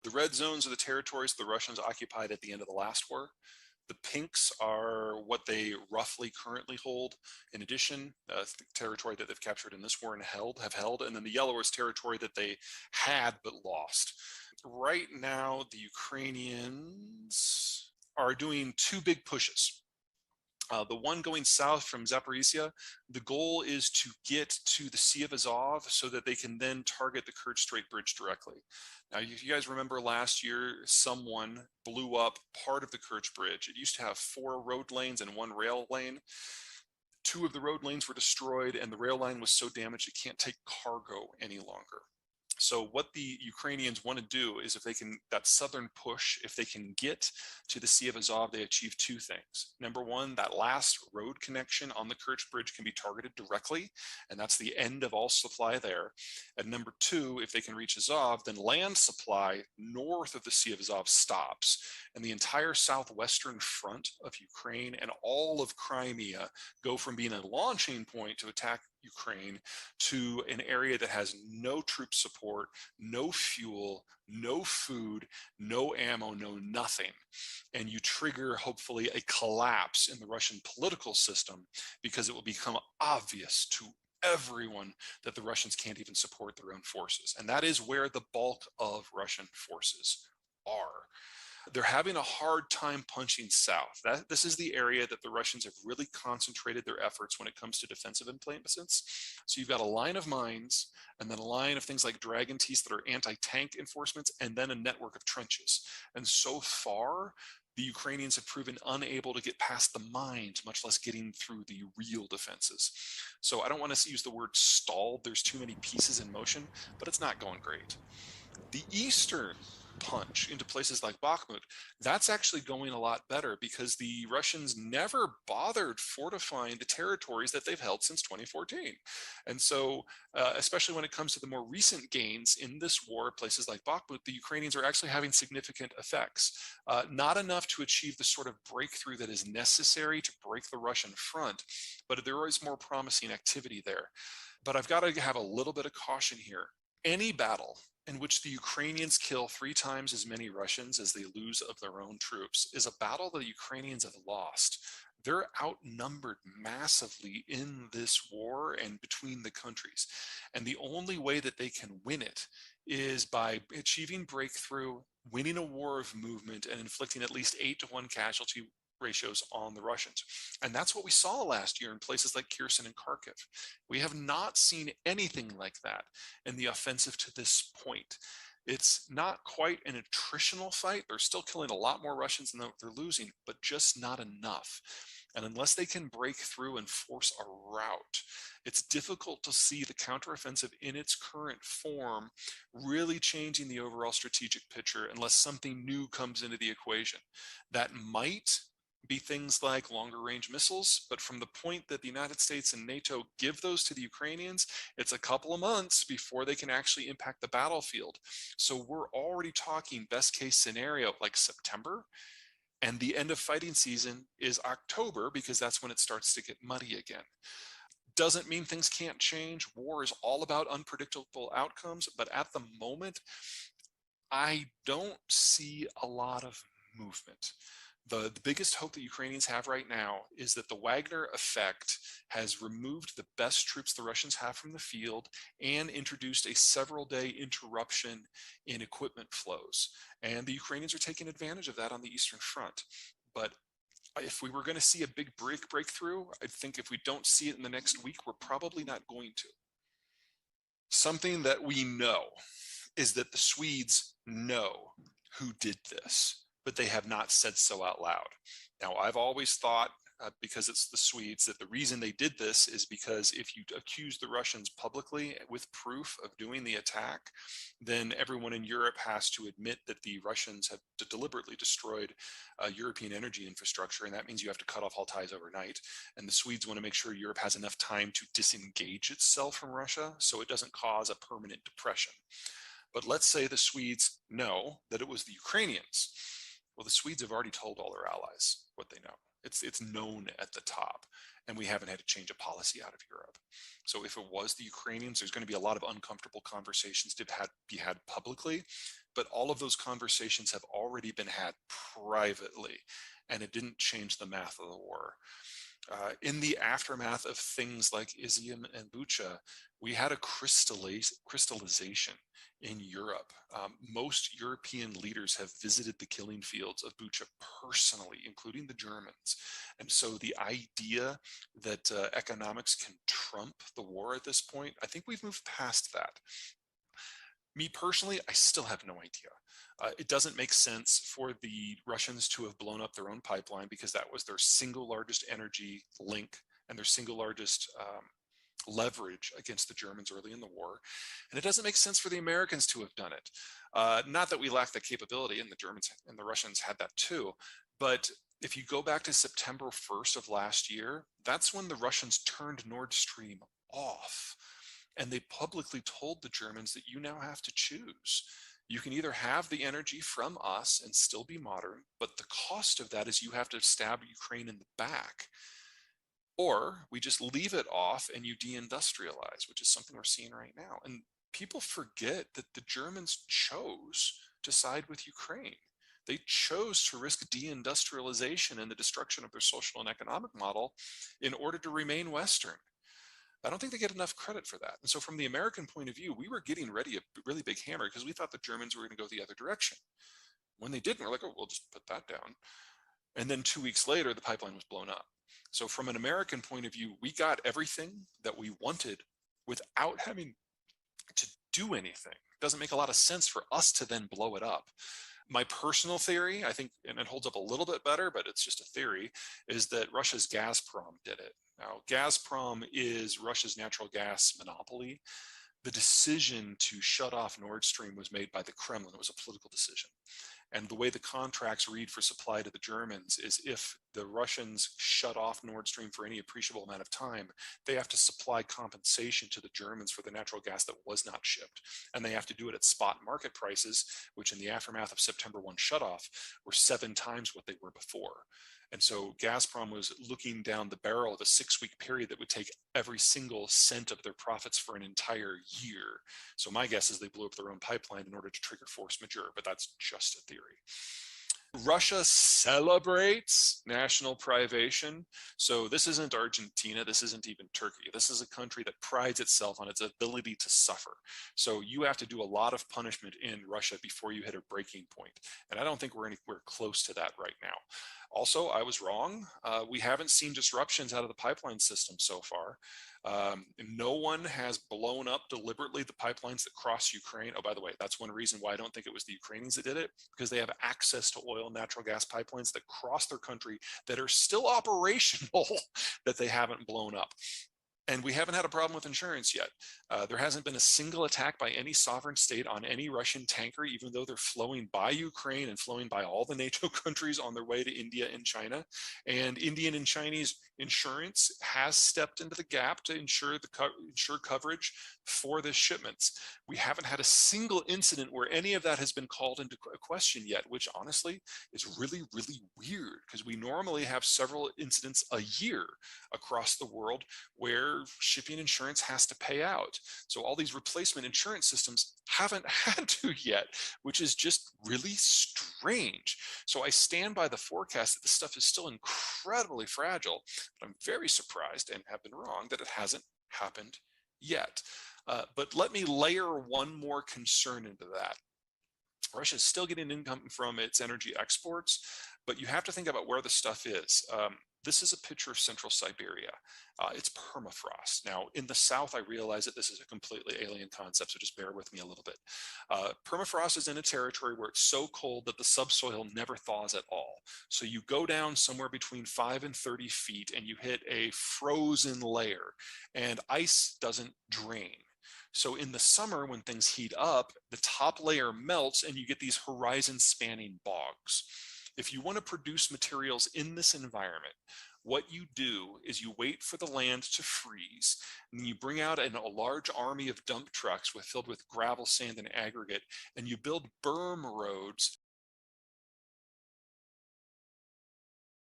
The red zones are the territories the Russians occupied at the end of the last war. The pinks are what they roughly currently hold. In addition, the territory that they've captured in this war and have held, and then the yellow is territory that they had but lost. Right now, the Ukrainians are doing two big pushes. The one going south from Zaporizhia, the goal is to get to the Sea of Azov so that they can then target the Kerch Strait Bridge directly. Now, if you guys remember last year, someone blew up part of the Kerch Bridge. It used to have 4 road lanes and 1 rail lane. 2 of the road lanes were destroyed, and the rail line was so damaged it can't take cargo any longer. So what the Ukrainians want to do is, if they can, that southern push, if they can get to the Sea of Azov, they achieve 2 things. Number one, that last road connection on the Kerch Bridge can be targeted directly, and that's the end of all supply there. And number 2, if they can reach Azov, then land supply north of the Sea of Azov stops, and the entire southwestern front of Ukraine and all of Crimea go from being a launching point to attack Ukraine to an area that has no troop support, no fuel, no food, no ammo, no nothing. And you trigger, hopefully, a collapse in the Russian political system, because it will become obvious to everyone that the Russians can't even support their own forces. And that is where the bulk of Russian forces are. They're having a hard time punching south. This is the area that the Russians have really concentrated their efforts when it comes to defensive emplacements. So you've got a line of mines, and then a line of things like dragon teeth that are anti-tank enforcements, and then a network of trenches. And so far, the Ukrainians have proven unable to get past the mines, much less getting through the real defenses. So I don't want to use the word stalled. There's too many pieces in motion, but it's not going great. The eastern punch into places like Bakhmut, that's actually going a lot better, because the Russians never bothered fortifying the territories that they've held since 2014. And so, especially when it comes to the more recent gains in this war, places like Bakhmut, the Ukrainians are actually having significant effects. Not enough to achieve the sort of breakthrough that is necessary to break the Russian front, but there is more promising activity there. But I've got to have a little bit of caution here. Any battle in which the Ukrainians kill 3 times as many Russians as they lose of their own troops is a battle that the Ukrainians have lost. They're outnumbered massively in this war and between the countries. And the only way that they can win it is by achieving breakthrough, winning a war of movement, and inflicting at least 8-to-1 casualty ratios on the Russians. And that's what we saw last year in places like Kherson and Kharkiv. We have not seen anything like that in the offensive to this point. It's not quite an attritional fight. They're still killing a lot more Russians than they're losing, but just not enough. And unless they can break through and force a rout, it's difficult to see the counteroffensive in its current form really changing the overall strategic picture unless something new comes into the equation. That might be things like longer range missiles, but from the point that the United States and NATO give those to the Ukrainians, it's a couple of months before they can actually impact the battlefield. So we're already talking best case scenario like September, and the end of fighting season is October, because that's when it starts to get muddy again. Doesn't mean things can't change. War is all about unpredictable outcomes, but at the moment, I don't see a lot of movement. The biggest hope that Ukrainians have right now is that the Wagner effect has removed the best troops the Russians have from the field and introduced a several-day interruption in equipment flows. And the Ukrainians are taking advantage of that on the Eastern Front. But if we were going to see a big breakthrough, I think if we don't see it in the next week, we're probably not going to. Something that we know is that the Swedes know who did this, but they have not said so out loud. Now, I've always thought, because it's the Swedes, that the reason they did this is because if you accuse the Russians publicly with proof of doing the attack, then everyone in Europe has to admit that the Russians have deliberately destroyed European energy infrastructure, and that means you have to cut off all ties overnight. And the Swedes want to make sure Europe has enough time to disengage itself from Russia so it doesn't cause a permanent depression. But let's say the Swedes know that it was the Ukrainians. Well, the Swedes have already told all their allies what they know. It's known at the top, and we haven't had to change a policy out of Europe. So if it was the Ukrainians, there's going to be a lot of uncomfortable conversations to be had publicly, but all of those conversations have already been had privately, and it didn't change the math of the war. In the aftermath of things like Izium and Bucha, we had a crystallization in Europe. Most European leaders have visited the killing fields of Bucha personally, including the Germans. And so the idea that economics can trump the war at this point, I think we've moved past that. Me personally, I still have no idea. It doesn't make sense for the Russians to have blown up their own pipeline, because that was their single largest energy link and their single largest leverage against the Germans early in the war. And it doesn't make sense for the Americans to have done it. Not that we lack the capability, and the Germans and the Russians had that too, but if you go back to September 1st of last year, that's when the Russians turned Nord Stream off. And they publicly told the Germans that you now have to choose. You can either have the energy from us and still be modern, but the cost of that is you have to stab Ukraine in the back. Or we just leave it off and you deindustrialize, which is something we're seeing right now. And people forget that the Germans chose to side with Ukraine. They chose to risk deindustrialization and the destruction of their social and economic model in order to remain Western. I don't think they get enough credit for that. And so from the American point of view, we were getting ready a really big hammer because we thought the Germans were going to go the other direction. When they didn't, we're like, oh, we'll just put that down. And then 2 weeks later, the pipeline was blown up. So from an American point of view, we got everything that we wanted without having to do anything. It doesn't make a lot of sense for us to then blow it up. My personal theory, I think, and it holds up a little bit better, but it's just a theory, is that Russia's Gazprom did it. Now, Gazprom is Russia's natural gas monopoly. The decision to shut off Nord Stream was made by the Kremlin. It was a political decision. And the way the contracts read for supply to the Germans is if the Russians shut off Nord Stream for any appreciable amount of time, they have to supply compensation to the Germans for the natural gas that was not shipped. And they have to do it at spot market prices, which in the aftermath of September 1 shutoff were 7 times what they were before. And so Gazprom was looking down the barrel of a 6-week period that would take every single cent of their profits for an entire year. So my guess is they blew up their own pipeline in order to trigger force majeure, but that's just a theory. Russia celebrates national privation. So this isn't Argentina. This isn't even Turkey. This is a country that prides itself on its ability to suffer. So you have to do a lot of punishment in Russia before you hit a breaking point. And I don't think we're anywhere close to that right now. Also, I was wrong. We haven't seen disruptions out of the pipeline system so far. No one has blown up deliberately the pipelines that cross Ukraine. Oh, by the way, that's one reason why I don't think it was the Ukrainians that did it, because they have access to oil and natural gas pipelines that cross their country that are still operational that they haven't blown up. And we haven't had a problem with insurance yet. There hasn't been a single attack by any sovereign state on any Russian tanker, even though they're flowing by Ukraine and flowing by all the NATO countries on their way to India and China. And Indian and Chinese insurance has stepped into the gap to ensure coverage for the shipments. We haven't had a single incident where any of that has been called into question yet, which honestly is really, really weird, because we normally have several incidents a year across the world where shipping insurance has to pay out. So all these replacement insurance systems haven't had to yet, which is just really strange. So I stand by the forecast that this stuff is still incredibly fragile, but I'm very surprised, and have been wrong, that it hasn't happened yet. But let me layer one more concern into that. Russia is still getting income from its energy exports, but you have to think about where the stuff is. This is a picture of central Siberia. It's permafrost. Now, in the south, I realize that this is a completely alien concept, so just bear with me a little bit. Permafrost is in a territory where it's so cold that the subsoil never thaws at all. So you go down somewhere between 5 and 30 feet, and you hit a frozen layer, and ice doesn't drain. So in the summer, when things heat up, the top layer melts and you get these horizon spanning bogs. If you want to produce materials in this environment, what you do is you wait for the land to freeze, and you bring out a large army of dump trucks filled with gravel, sand, and aggregate, and you build berm roads